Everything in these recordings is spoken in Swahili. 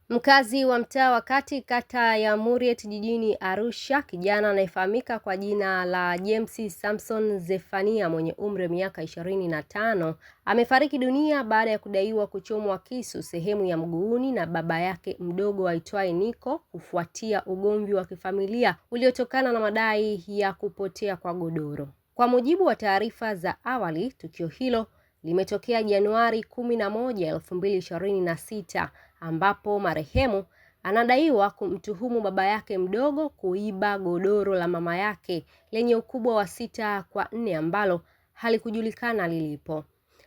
Mkazi wa mtaa wa Kati, kata ya Muriet jijini Arusha, kijana anayefahamika kwa jina la James Samson Zephania mwenye umri wa miaka 25 amefariki dunia baada ya kudaiwa kuchomwa kisu sehemu ya mguuni na baba yake mdogo aitwaye Nico kufuatia ugomvi wa kifamilia uliotokana na madai ya kupotea kwa godoro. Kwa mujibu wa taarifa za awali, tukio hilo limetokea Januari 11, 2026 ambapo marehemu anadaiwa kumtuhumu baba yake mdogo kuiba godoro la mama yake lenye ukubwa wa 6x4 ambalo halikujulikana lilipo.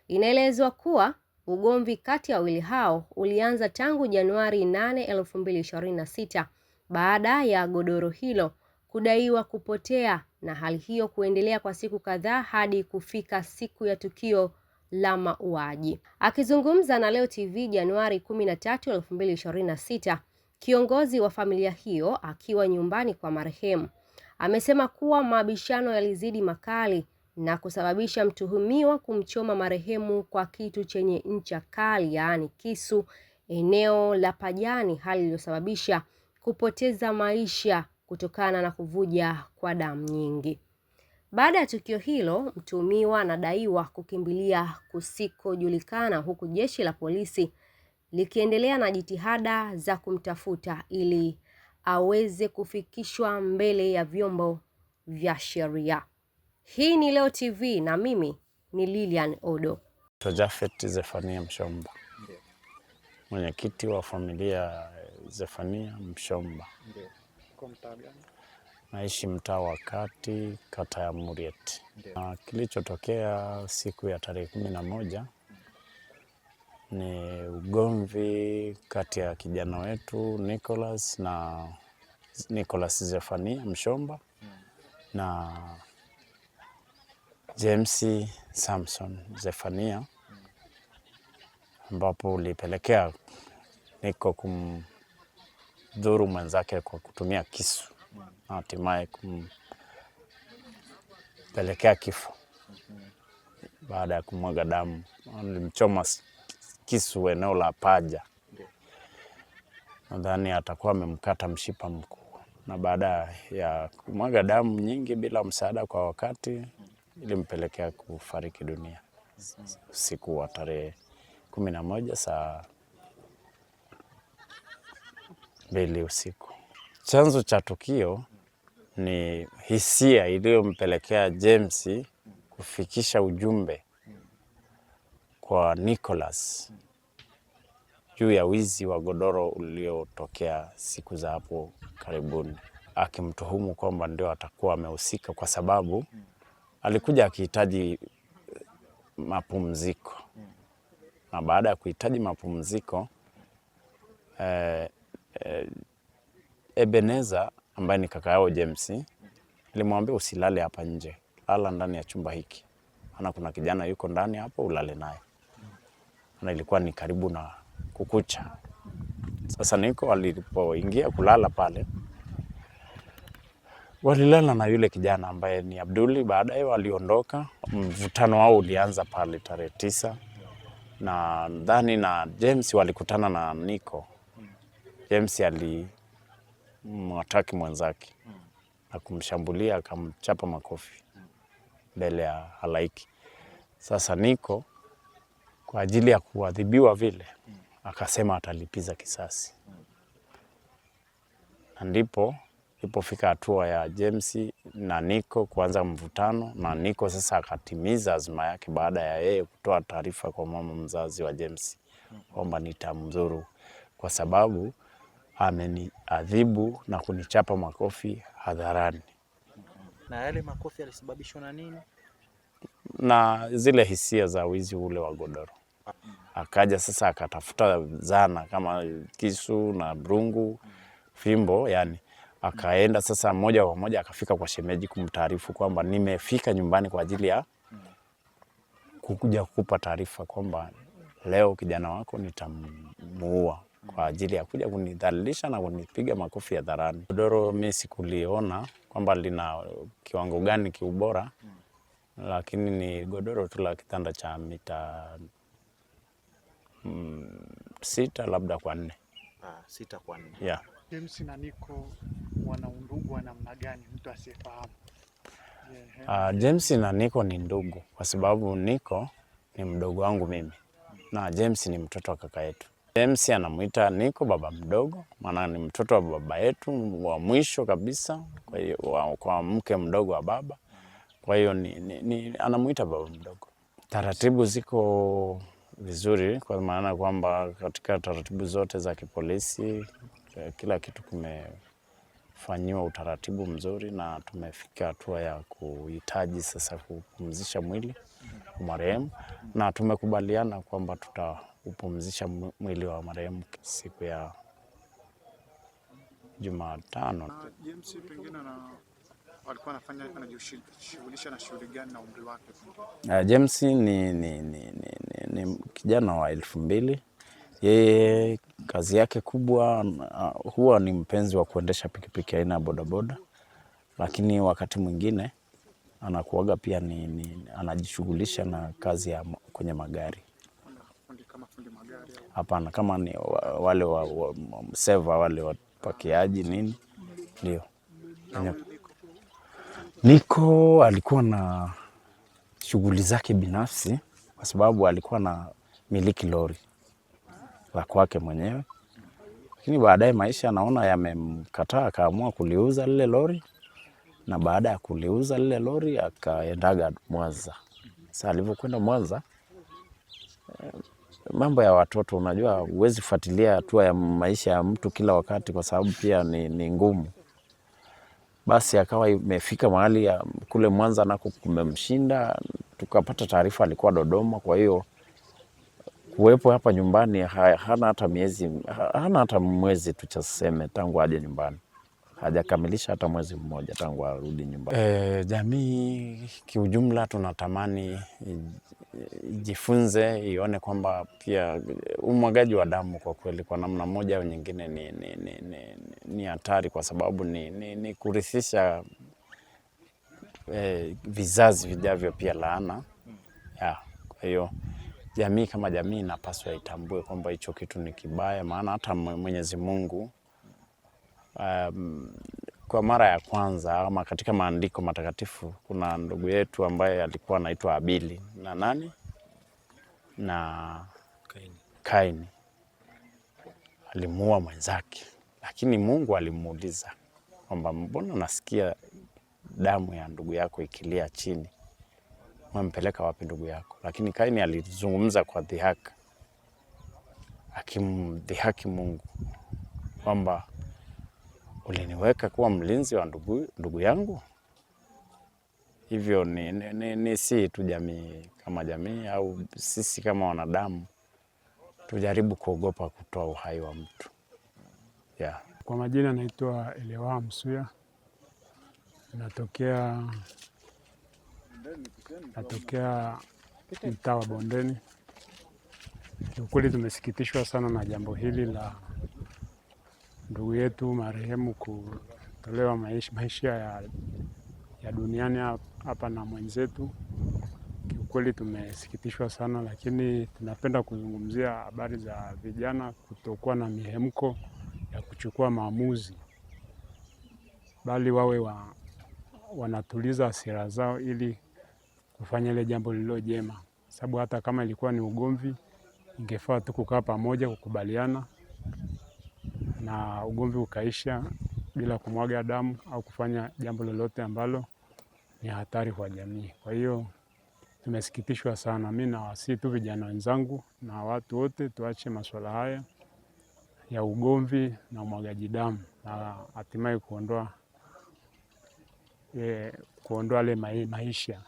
Inaelezwa kuwa ugomvi kati ya wawili hao ulianza tangu Januari 8, 2026 baada ya godoro hilo kudaiwa kupotea, na hali hiyo kuendelea kwa siku kadhaa hadi kufika siku ya tukio la mauaji. Akizungumza na Leo TV Januari 13, 2026, kiongozi wa familia hiyo akiwa nyumbani kwa marehemu amesema kuwa mabishano yalizidi makali na kusababisha mtuhumiwa kumchoma marehemu kwa kitu chenye ncha kali, yaani kisu, eneo la pajani, hali iliyosababisha kupoteza maisha kutokana na kuvuja kwa damu nyingi. Baada ya tukio hilo, mtuhumiwa anadaiwa kukimbilia kusikojulikana, huku jeshi la polisi likiendelea na jitihada za kumtafuta ili aweze kufikishwa mbele ya vyombo vya sheria. Hii ni Leo TV na mimi ni Lilian Odo. Japhet Zephania Mshomba, mwenyekiti wa familia Zephania Mshomba. Naishi mtaa wa Kati, kata ya Muriet. Kilichotokea siku ya tarehe 11 ni ugomvi kati ya kijana wetu Nicholas Zephania Mshomba na James Samson Zephania, ambapo ulipelekea Nico kumdhuru mwenzake kwa kutumia kisu na hatimaye kumpelekea kifo. Baada ya kumwaga damu, alimchoma kisu eneo la paja. Nadhani atakuwa amemkata mshipa mkuu, na baada ya kumwaga damu nyingi bila msaada kwa wakati, ilimpelekea kufariki dunia usiku wa tarehe 11 saa 2 usiku. Chanzo cha tukio ni hisia iliyompelekea James kufikisha ujumbe kwa Nicholas juu ya wizi wa godoro uliotokea siku za hapo karibuni, akimtuhumu kwamba ndio atakuwa amehusika kwa sababu alikuja akihitaji mapumziko. Na baada ya kuhitaji mapumziko, Ebeneza ambaye ni kaka yao James alimwambia usilale hapa nje, lala ndani ya chumba hiki. Ana kuna kijana yuko ndani hapo, ulale naye. Na ilikuwa ni karibu na kukucha. Sasa Niko alipoingia kulala pale, walilala na yule kijana ambaye ni Abduli. Baadaye waliondoka. Mvutano wao ulianza pale tarehe 9, na ndani na James walikutana na Niko. James alimwataki mwenzake na kumshambulia, akamchapa makofi mbele ya halaiki. Sasa Niko kwa ajili ya kuadhibiwa vile akasema atalipiza kisasi. Ndipo ilipofika hatua ya James na Niko kuanza mvutano, na Niko sasa akatimiza azma yake baada ya yeye kutoa taarifa kwa mama mzazi wa James kwamba nitamdhuru kwa sababu ameniadhibu na kunichapa makofi hadharani. Na yale makofi yalisababishwa na nini? Na zile hisia za wizi ule wa godoro. Akaja sasa akatafuta zana kama kisu na brungu, fimbo yani. Akaenda sasa moja kwa moja akafika kwa shemeji kumtaarifu kwamba nimefika nyumbani kwa ajili ya kukuja kukupa taarifa kwamba leo kijana wako nitamuua kwa ajili ya kuja kunidhalilisha na kunipiga makofi hadharani. Godoro mimi sikuliona kwamba lina kiwango gani kiubora, lakini ni godoro tu la kitanda cha mita 6 labda kwa 4. 6 kwa 4. Yeah. James na Nico wana undugu wa namna gani, mtu asiyefahamu? James na Nico ni ndugu kwa sababu Nico ni mdogo wangu mimi na James ni mtoto wa kaka yetu. James anamuita Nico baba mdogo, maana ni mtoto wa baba yetu wa mwisho kabisa, kwa hiyo kwa mke mdogo wa baba. Kwa hiyo anamuita baba mdogo. Taratibu ziko vizuri kwa maana kwamba katika taratibu zote za kipolisi kila kitu kimefanyiwa utaratibu mzuri na tumefika hatua ya kuhitaji sasa kupumzisha mwili wa marehemu, na tumekubaliana kwamba tutaupumzisha mwili wa marehemu siku ya Jumatano. James pengine alikuwa anajishughulisha na shughuli gani na umri wake? James ni kijana wa 2000. Yeye kazi yake kubwa huwa ni mpenzi wa kuendesha pikipiki aina ya bodaboda, lakini wakati mwingine anakuaga pia anajishughulisha na kazi ya kwenye magari. Kama fundi magari? Hapana, kama ni wale wa seva, wale wapakiaji nini, ndio. Nico alikuwa na shughuli zake binafsi kwa sababu alikuwa na miliki lori la kwake mwenyewe, lakini baadaye maisha anaona yamemkataa, akaamua kuliuza lile lori, na baada ya kuliuza lile lori akaendaga Mwanza. Sasa alivyokwenda Mwanza, mambo ya watoto, unajua huwezi fuatilia hatua ya maisha ya mtu kila wakati kwa sababu pia ni ngumu. Basi akawa imefika mahali ya kule Mwanza nako kumemshinda, tukapata taarifa alikuwa Dodoma. Kwa hiyo kuwepo hapa nyumbani hana hata mwezi tuchaseme tangu aje nyumbani, hajakamilisha hata mwezi mmoja tangu arudi nyumbani. Jamii kiujumla tunatamani jifunze, ione kwamba pia umwagaji wa damu kwa kweli kwa namna moja au nyingine ni hatari, kwa sababu ni kurithisha vizazi vijavyo pia laana. Kwa hiyo jamii kama jamii inapaswa itambue kwamba hicho kitu ni kibaya, maana hata Mwenyezi Mungu kwa mara ya kwanza ama katika maandiko matakatifu kuna ndugu yetu ambaye alikuwa anaitwa Abili na Kaini. Alimuua mwenzake, lakini Mungu alimuuliza kwamba mbona nasikia damu ya ndugu yako ikilia chini, umempeleka wapi ndugu yako? Lakini Kaini alizungumza kwa dhihaka, akimdhihaki Mungu kwamba uliniweka kuwa mlinzi wa ndugu yangu. Hivyo ni si tu jamii kama jamii au sisi kama wanadamu tujaribu kuogopa kutoa uhai wa mtu. Kwa majina naitwa Elewa Msuya, natokea mtaa wa Bondeni. Kiukweli tumesikitishwa sana na jambo hili la ndugu yetu marehemu kutolewa maisha ya duniani hapa na mwenzetu. Kiukweli tumesikitishwa sana, lakini tunapenda kuzungumzia habari za vijana kutokuwa na mihemko ya kuchukua maamuzi, bali wawe wanatuliza hasira zao ili kufanya ile jambo lililo jema. Sababu hata kama ilikuwa ni ugomvi, ingefaa tu kukaa pamoja kukubaliana na ugomvi ukaisha bila kumwaga damu au kufanya jambo lolote ambalo ni hatari kwa jamii. Kwa hiyo tumesikitishwa sana. Mimi nawasihi tu vijana wenzangu na watu wote tuache masuala haya ya ugomvi na umwagaji damu na hatimaye kuondoa ile maisha